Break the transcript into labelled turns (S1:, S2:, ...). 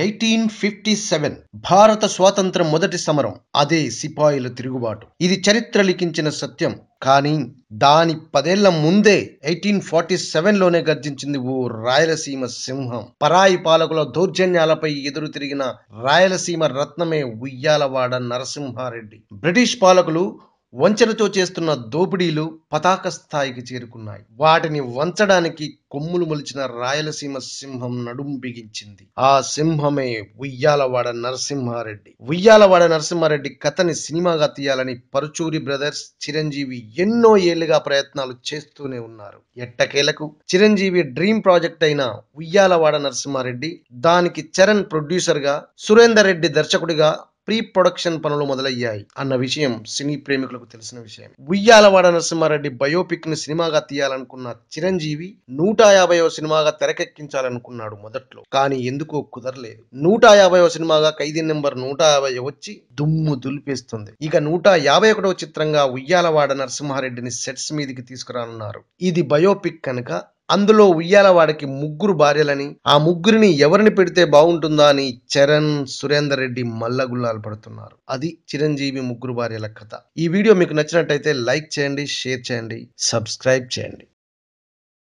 S1: 1857 భారత స్వాతంత్రం మొదటి సమరం, అదే సిపాయిల తిరుగుబాటు. ఇది చరిత్ర లిఖించిన సత్యం. కానీ దాని 10 ఏళ్ల ముందే 1847లోనే గర్జించింది ఓ రాయలసీమ సింహం. పరాయి పాలకుల దౌర్జన్యాలపై ఎదురు తిరిగిన రాయలసీమ రత్నమే ఉయ్యాలవాడ నరసింహారెడ్డి. బ్రిటిష్ పాలకులు వంచనతో చేస్తున్న దోపిడీలు పతాక స్థాయికి చేరుకున్నాయి. వాటిని వంచడానికి కొమ్ములు మొలిచిన రాయలసీమ సింహం నడుం బిగించింది. ఆ సింహమే ఉయ్యాలవాడ నరసింహారెడ్డి. ఉయ్యాలవాడ నరసింహారెడ్డి కథని సినిమాగా తీయాలని పరుచూరి బ్రదర్స్, చిరంజీవి ఎన్నో ఏళ్లుగా ప్రయత్నాలు చేస్తూనే ఉన్నారు. ఎట్టకేలకు చిరంజీవి డ్రీమ్ ప్రాజెక్ట్ అయిన ఉయ్యాలవాడ నరసింహారెడ్డి, దానికి చరణ్ ప్రొడ్యూసర్ గా, సురేందర్ రెడ్డి దర్శకుడిగా ప్రీ ప్రొడక్షన్ పనులు మొదలయ్యాయి అన్న విషయం సినీ ప్రేమికులకు తెలిసిన విషయం. ఉయ్యాలవాడ నరసింహారెడ్డి బయోపిక్ ని సినిమాగా తీయాలనుకున్న చిరంజీవి 150వ సినిమాగా తెరకెక్కించాలనుకున్నాడు మొదట్లో. కానీ ఎందుకో కుదరలేదు. 150వ సినిమాగా ఖైదీ నెంబర్ 150 వచ్చి దుమ్ము దులిపేస్తుంది. ఇక 151వ చిత్రంగా ఉయ్యాలవాడ నరసింహారెడ్డిని సెట్స్ మీదికి తీసుకురానున్నారు. ఇది బయోపిక్ కనుక అందులో ఉయ్యాలవాడకి 3 భార్యలని, ఆ ముగ్గురిని ఎవరిని పెడితే బాగుంటుందా అని చరణ్, సురేందర్ రెడ్డి మల్లగుల్లాలు పడుతున్నారు. అది చిరంజీవి 3 భార్యల కథ. ఈ వీడియో మీకు నచ్చినట్టయితే లైక్ చేయండి, షేర్ చేయండి, సబ్స్క్రైబ్ చేయండి.